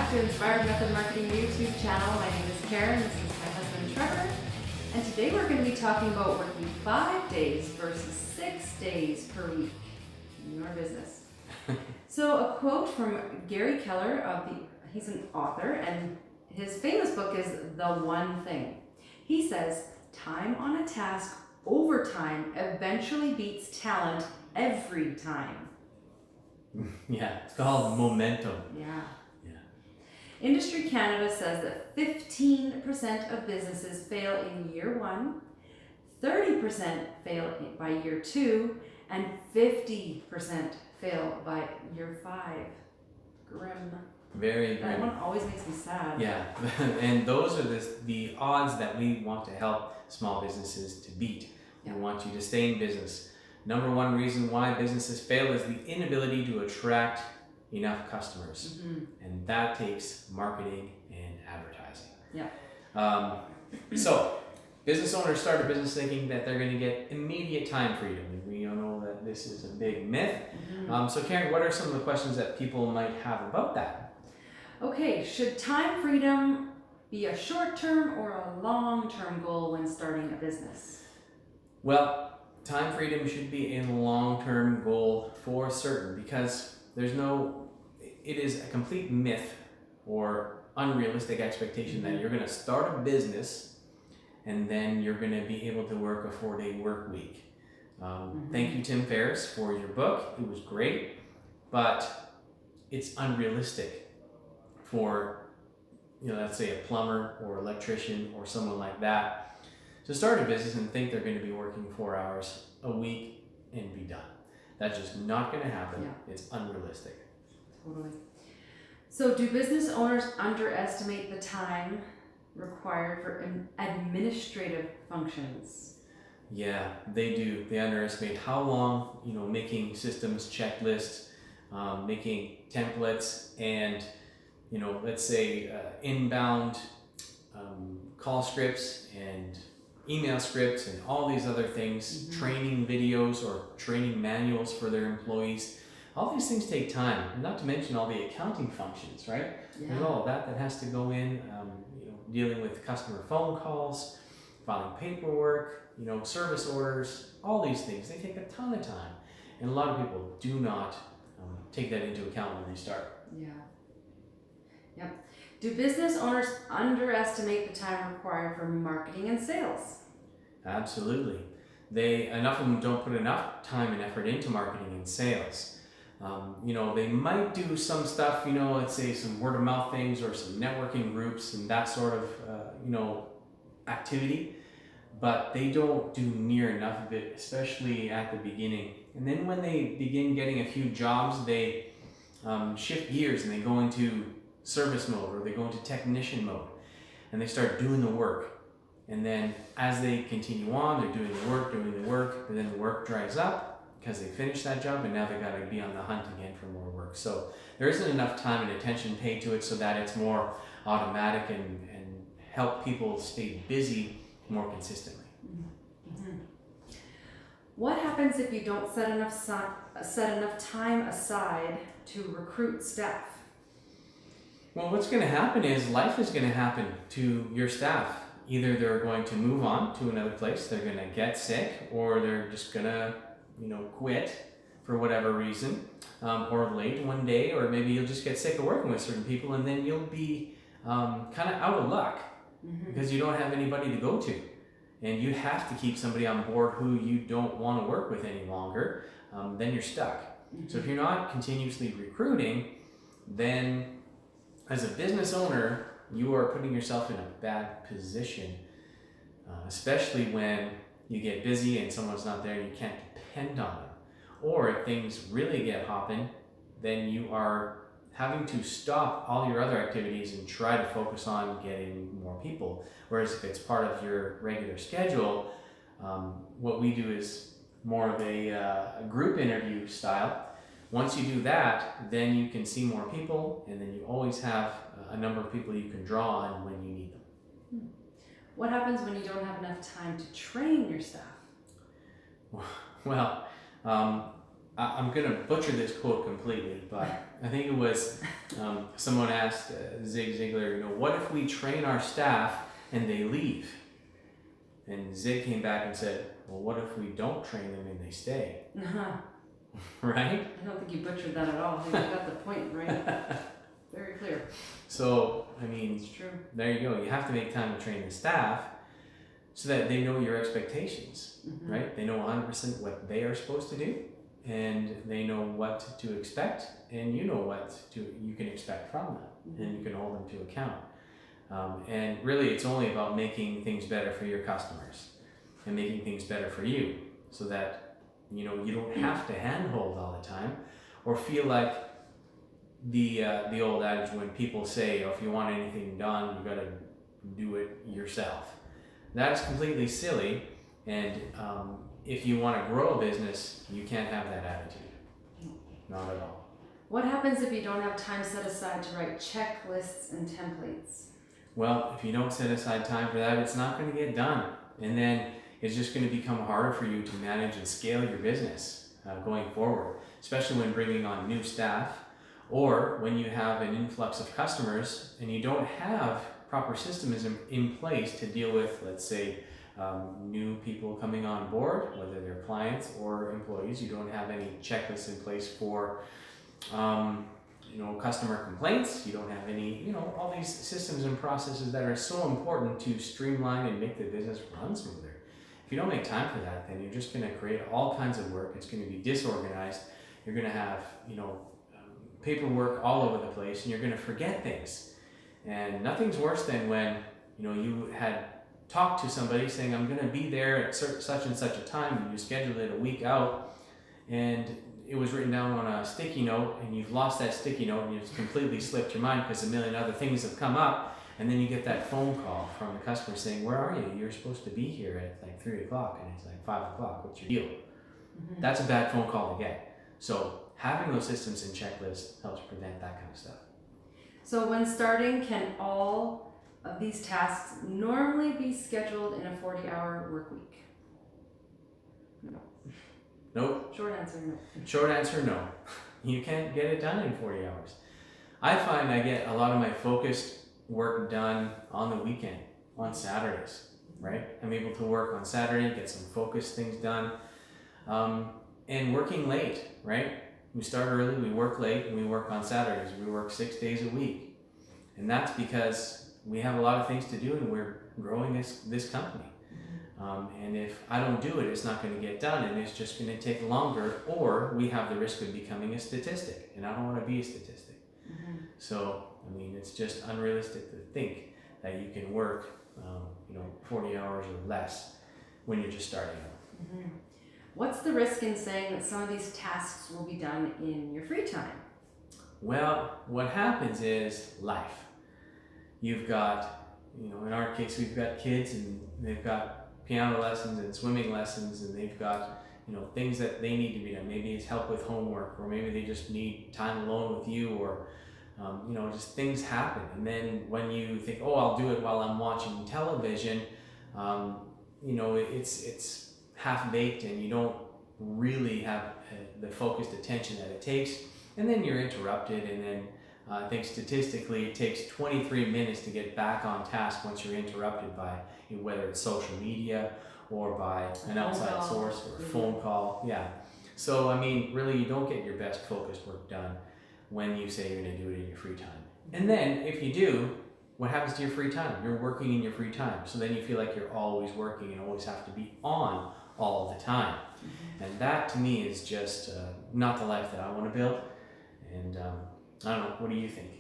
back to Inspired Method Marketing YouTube channel. My name is Karen, this is my husband Trevor, and today we're going to be talking about working 5 days versus 6 days per week in your business. So a quote from Gary Keller, he's an author, and his famous book is The One Thing. He says, time on a task over time eventually beats talent every time. Yeah, it's called momentum. Yeah. Industry Canada says that 15% of businesses fail in year 1, 30% fail by year 2, and 50% fail by year 5. Grim. Very grim. That one always makes me sad. Yeah, and those are the odds that we want to help small businesses to beat. Yeah. We want you to stay in business. Number one reason why businesses fail is the inability to attract enough customers. And that takes marketing and advertising. Yeah. So business owners start a business thinking that they're going to get immediate time freedom. And we all know that this is a big myth. So Karen, what are some of the questions that people might have about that? Okay, should time freedom be a short-term or a long-term goal when starting a business? Well, time freedom should be a long-term goal for certain, because it is a complete myth or unrealistic expectation that you're going to start a business and then you're going to be able to work a 4-day work week. Thank you, Tim Ferriss, for your book. It was great, but it's unrealistic for, let's say a plumber or electrician or someone like that to start a business and think they're going to be working 4 hours a week and be done. That's just not going to happen. Yeah. It's unrealistic. Totally. So do business owners underestimate the time required for administrative functions? Yeah, they do. They underestimate how long, making systems, checklists, making templates, and, let's say inbound call scripts and email scripts and all these other things, training videos or training manuals for their employees. All these things take time, not to mention all the accounting functions, right? Yeah. There's all that has to go in, dealing with customer phone calls, filing paperwork, service orders, all these things. They take a ton of time. And a lot of people do not take that into account when they start. Yeah. Yep. Do business owners underestimate the time required for marketing and sales? Absolutely. Enough of them don't put enough time and effort into marketing and sales. They might do some stuff, let's say some word of mouth things or some networking groups and that sort of, activity, but they don't do near enough of it, especially at the beginning. And then when they begin getting a few jobs, they shift gears and they go into service mode or they go into technician mode and they start doing the work. And then as they continue on, they're doing the work, and then the work dries up because they finished that job and now they got to be on the hunt again for more work. So there isn't enough time and attention paid to it so that it's more automatic and help people stay busy more consistently. What happens if you don't set enough time aside to recruit staff? Well, what's going to happen is life is going to happen to your staff. Either they're going to move on to another place, they're going to get sick, or they're just going to, quit for whatever reason, or late one day, or maybe you'll just get sick of working with certain people, and then you'll be kind of out of luck because you don't have anybody to go to. And you have to keep somebody on board who you don't want to work with any longer, then you're stuck. So if you're not continuously recruiting, then as a business owner, you are putting yourself in a bad position, especially when you get busy and someone's not there and you can't depend on them. Or if things really get hopping, then you are having to stop all your other activities and try to focus on getting more people. Whereas if it's part of your regular schedule, what we do is more of a group interview style. Once you do that, then you can see more people, and then you always have a number of people you can draw on when you need them. What happens when you don't have enough time to train your staff? Well, I'm going to butcher this quote completely, but I think it was someone asked Zig Ziglar, what if we train our staff and they leave? And Zig came back and said, well, what if we don't train them and they stay? Right? I don't think you butchered that at all. I think you got the point right. Very clear. So, I mean, It's true. there you go. You have to make time to train the staff so that they know your expectations, right? They know 100% what they are supposed to do, and they know what to expect, and you know what you can expect from them, and you can hold them to account. And really, it's only about making things better for your customers and making things better for you, so that you don't have to handhold all the time, or feel like the old adage when people say, if you want anything done, you got to do it yourself. That is completely silly, and if you want to grow a business, you can't have that attitude. Not at all. What happens if you don't have time set aside to write checklists and templates? Well, if you don't set aside time for that, it's not going to get done. And then it's just going to become harder for you to manage and scale your business going forward, especially when bringing on new staff, or when you have an influx of customers and you don't have proper systems in place to deal with, let's say, new people coming on board, whether they're clients or employees. You don't have any checklists in place for customer complaints. You don't have any, all these systems and processes that are so important to streamline and make the business run smoother. If you don't make time for that, then you're just going to create all kinds of work. It's going to be disorganized. You're going to have, paperwork all over the place, and you're going to forget things. And nothing's worse than when, you had talked to somebody saying, I'm going to be there at such and such a time, and you scheduled it a week out, and it was written down on a sticky note, and you've lost that sticky note, and it's completely slipped your mind because a million other things have come up, and then you get that phone call from the customer saying, where are you? You're supposed to be here at like 3 o'clock, and it's like 5 o'clock. What's your deal? That's a bad phone call to get. So having those systems and checklists helps prevent that kind of stuff. So when starting, can all of these tasks normally be scheduled in a 40-hour work week? No. Nope. Short answer, no. Short answer, no. You can't get it done in 40 hours. I find I get a lot of my focused work done on the weekend, on Saturdays, right? I'm able to work on Saturday, get some focused things done, and working late, right? We start early, we work late, and we work on Saturdays. We work 6 days a week. And that's because we have a lot of things to do, and we're growing this company. And if I don't do it, it's not going to get done, and it's just going to take longer, or we have the risk of becoming a statistic, and I don't want to be a statistic. So, it's just unrealistic to think that you can work, 40 hours or less when you're just starting out. What's the risk in saying that some of these tasks will be done in your free time? Well, what happens is life. You've got, in our case, we've got kids, and they've got piano lessons and swimming lessons, and they've got, things that they need to be done. Maybe it's help with homework, or maybe they just need time alone with you, or, just things happen. And then when you think, oh, I'll do it while I'm watching television, it's half-baked, and you don't really have the focused attention that it takes. And then you're interrupted, and then I think statistically it takes 23 minutes to get back on task once you're interrupted by whether it's social media or by an outside source or a phone call. Yeah. So, really you don't get your best focused work done when you say you're going to do it in your free time. And then if you do, what happens to your free time? You're working in your free time. So then you feel like you're always working and always have to be on all the time. And that to me is just not the life that I want to build. And I don't know, what do you think?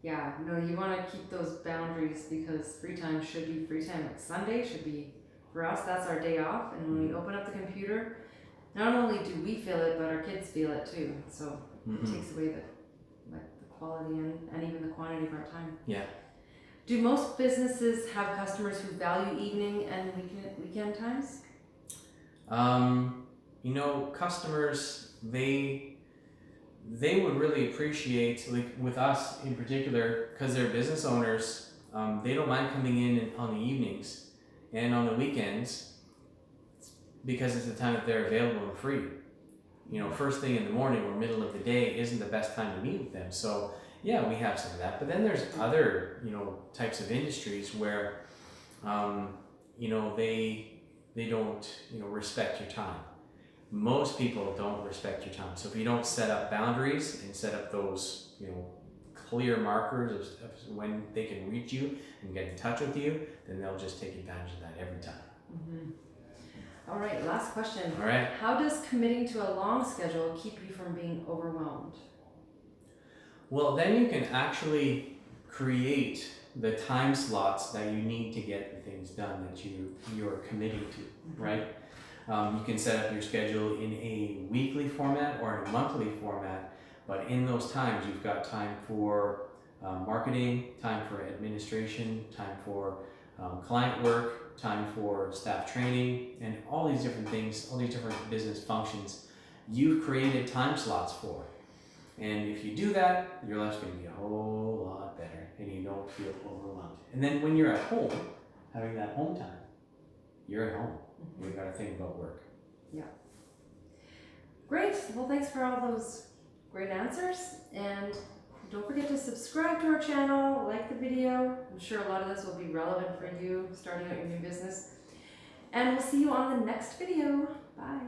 Yeah, you want to keep those boundaries, because free time should be free time. Like Sunday should be, for us, that's our day off. And when we open up the computer, not only do we feel it, but our kids feel it too. So it takes away the quality and even the quantity of our time. Yeah. Do most businesses have customers who value evening and weekend times? Customers, they would really appreciate, like with us in particular, because they're business owners, they don't mind coming in on the evenings and on the weekends, because it's the time that they're available and free. first thing in the morning or middle of the day isn't the best time to meet with them. So yeah, we have some of that. But then there's other, types of industries where, they don't, respect your time. Most people don't respect your time. So if you don't set up boundaries and set up those, clear markers of when they can reach you and get in touch with you, then they'll just take advantage of that every time. Mm-hmm. All right, last question. All right. How does committing to a long schedule keep you from being overwhelmed? Well, then you can actually create the time slots that you need to get the things done that you're committing to, right? You can set up your schedule in a weekly format or in a monthly format, but in those times you've got time for marketing, time for administration, time for client work, time for staff training, and all these different things, all these different business functions you've created time slots for. And if you do that, your life's going to be a whole lot better and you don't feel overwhelmed. And then when you're at home, having that home time, you're at home. You've got to think about work. Yeah. Great. Well, thanks for all those great answers. And don't forget to subscribe to our channel, like the video. I'm sure a lot of this will be relevant for you starting out your new business. And we'll see you on the next video. Bye.